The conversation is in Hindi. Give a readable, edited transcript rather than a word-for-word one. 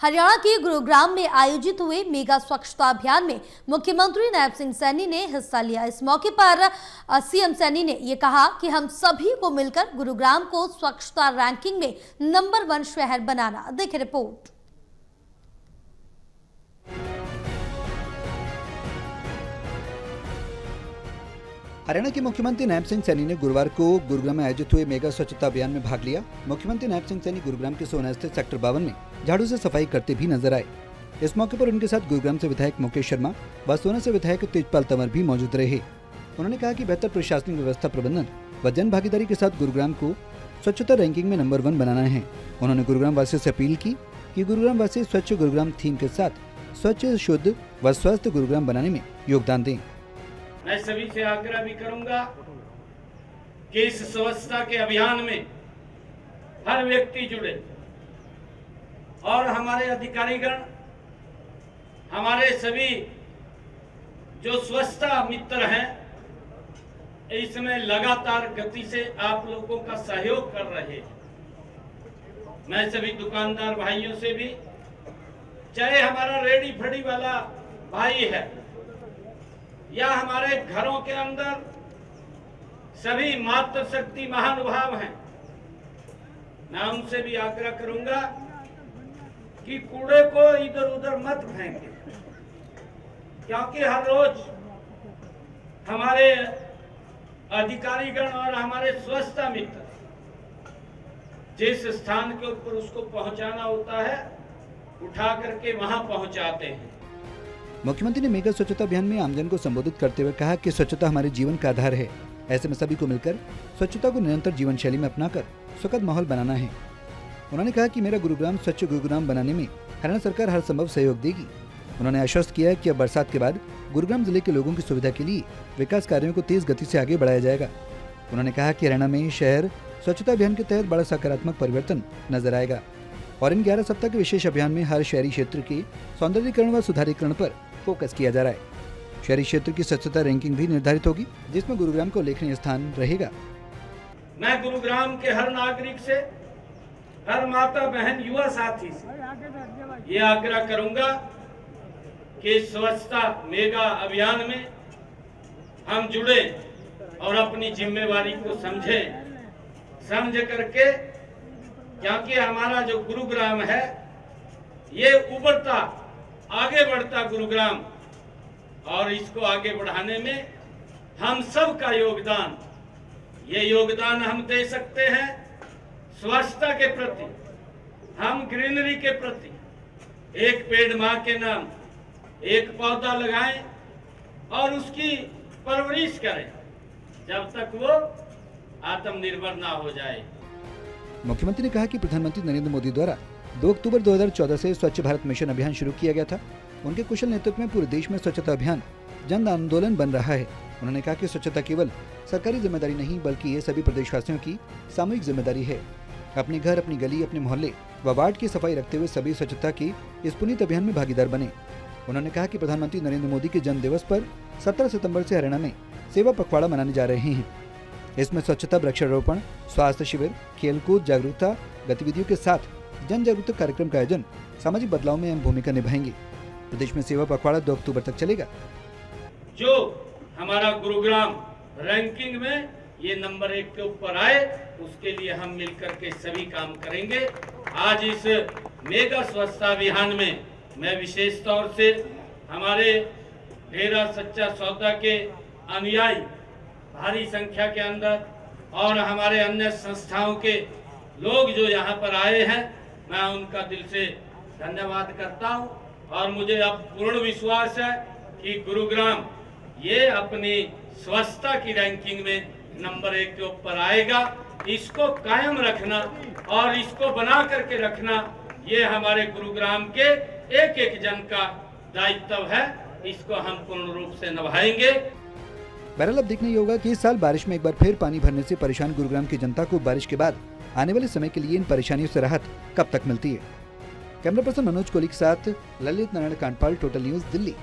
हरियाणा के गुरुग्राम में आयोजित हुए मेगा स्वच्छता अभियान में मुख्यमंत्री नायब सिंह सैनी ने हिस्सा लिया। इस मौके पर सीएम सैनी ने यह कहा कि हम सभी को मिलकर गुरुग्राम को स्वच्छता रैंकिंग में नंबर 1 शहर बनाना। देखिए रिपोर्ट। हरियाणा के मुख्यमंत्री नायब सिंह सैनी ने गुरुवार को गुरुग्राम में आयोजित हुए मेगा स्वच्छता अभियान में भाग लिया। मुख्यमंत्री नायब सिंह सैनी गुरुग्राम के सोना स्थित सेक्टर 52 में झाड़ू से सफाई करते भी नजर आए। इस मौके पर उनके साथ गुरुग्राम से विधायक मुकेश शर्मा व सोना से विधायक तेजपाल तंवर भी मौजूद रहे। उन्होंने कहा कि बेहतर प्रशासनिक व्यवस्था प्रबंधन व जन भागीदारी के साथ गुरुग्राम को स्वच्छता रैंकिंग में नंबर 1 बनाना है। उन्होंने गुरुग्राम वासियों से अपील की कि गुरुग्राम वासी स्वच्छ गुरुग्राम थीम के साथ स्वच्छ, शुद्ध व स्वस्थ गुरुग्राम बनाने में योगदान दें। मैं सभी से आग्रह भी करूंगा कि इस स्वच्छता के अभियान में हर व्यक्ति जुड़े और हमारे अधिकारीगण, हमारे सभी जो स्वच्छता मित्र हैं, इसमें लगातार गति से आप लोगों का सहयोग कर रहे हैं। मैं सभी दुकानदार भाइयों से भी, चाहे हमारा रेडी फड़ी वाला भाई है या हमारे घरों के अंदर सभी मातृशक्ति महानुभाव हैं, मैं उनसे भी आग्रह करूंगा कि कूड़े को इधर उधर मत फेंकें, क्योंकि हर रोज हमारे अधिकारीगण और हमारे स्वच्छता मित्र जिस स्थान के ऊपर उसको पहुंचाना होता है, उठा करके वहां पहुंचाते हैं। मुख्यमंत्री ने मेगा स्वच्छता अभियान में आमजन को संबोधित करते हुए कहा कि स्वच्छता हमारे जीवन का आधार है। ऐसे में सभी को मिलकर स्वच्छता को निरंतर जीवन शैली में अपनाकर सुखद माहौल बनाना है। उन्होंने कहा कि मेरा गुरुग्राम स्वच्छ गुरुग्राम बनाने में हरियाणा सरकार हर संभव सहयोग देगी। उन्होंने आश्वस्त किया कि अब बरसात के बाद गुरुग्राम जिले के लोगों की सुविधा के लिए विकास कार्यों को तेज गति से आगे बढ़ाया जाएगा। उन्होंने कहा कि हरियाणा में शहर स्वच्छता अभियान के तहत बड़ा सकारात्मक परिवर्तन नजर आएगा और इन 11 सप्ताह के विशेष अभियान में हर शहरी क्षेत्र के सौंदर्यीकरण व सुधारीकरण पर फोकस किया जा रहा है। शहरी क्षेत्र की स्वच्छता रैंकिंग भी निर्धारित होगी, जिसमें गुरुग्राम को उल्लेखनीय स्थान रहेगा। मैं गुरुग्राम के हर नागरिक से, हर माता बहन, युवा साथी से ये आग्रह करूंगा कि स्वच्छता मेगा अभियान में हम जुड़े और अपनी जिम्मेवारी को समझ करके, क्योंकि हमारा जो गुरुग्राम है ये उभरता आगे बढ़ता गुरुग्राम, और इसको आगे बढ़ाने में हम सब का योगदान, ये योगदान हम दे सकते हैं स्वच्छता के प्रति, हम ग्रीनरी के प्रति। एक पेड़ मां के नाम, एक पौधा लगाएं और उसकी परवरिश करें जब तक वो आत्मनिर्भर ना हो जाए। मुख्यमंत्री ने कहा कि प्रधानमंत्री नरेंद्र मोदी द्वारा 2 अक्टूबर 2014 से स्वच्छ भारत मिशन अभियान शुरू किया गया था। उनके कुशल नेतृत्व में पूरे देश में स्वच्छता अभियान जन आंदोलन बन रहा है। उन्होंने कहा कि स्वच्छता केवल सरकारी जिम्मेदारी नहीं, बल्कि ये सभी प्रदेशवासियों की सामूहिक जिम्मेदारी है। अपने घर, अपनी गली, अपने मोहल्ले व वार्ड की सफाई रखते हुए सभी स्वच्छता के इस पुनीत अभियान में भागीदार बने। उन्होंने कहा कि प्रधानमंत्री नरेंद्र मोदी के जन्म दिवस पर 17 सितंबर से हरियाणा में सेवा पखवाड़ा मनाने जा रहे हैं। इसमें स्वच्छता, वृक्षारोपण, स्वास्थ्य शिविर, खेलकूद, जागरूकता गतिविधियों के साथ जन जागरूकता कार्यक्रम का आयोजन सामाजिक बदलाव में अहम भूमिका निभाएंगे। प्रदेश में सेवा पखवाड़ा 2 अक्टूबर तक चलेगा। जो हमारा गुरुग्राम रैंकिंग में ये नंबर 1 के ऊपर आए, उसके लिए हम मिलकर के सभी काम करेंगे। आज इस मेगा स्वच्छता अभियान में मैं विशेष तौर से हमारे डेरा सच्चा सौदा के अनुयायी भारी संख्या के अंदर और हमारे अन्य संस्थाओं के लोग जो यहाँ पर आए हैं, मैं उनका दिल से धन्यवाद करता हूँ। और मुझे अब पूर्ण विश्वास है कि गुरुग्राम ये अपनी स्वच्छता की रैंकिंग में नंबर 1 के ऊपर आएगा। इसको कायम रखना और इसको बना करके रखना, ये हमारे गुरुग्राम के एक एक जन का दायित्व है। इसको हम पूर्ण रूप से निभाएंगे। बहरहाल अब देखना ये होगा कि इस साल बारिश में एक बार फिर पानी भरने से परेशान गुरुग्राम की जनता को बारिश के बाद आने वाले समय के लिए इन परेशानियों से राहत कब तक मिलती है। कैमरा पर्सन मनोज कोहली के साथ ललित नारायण कांडपाल, टोटल न्यूज, दिल्ली।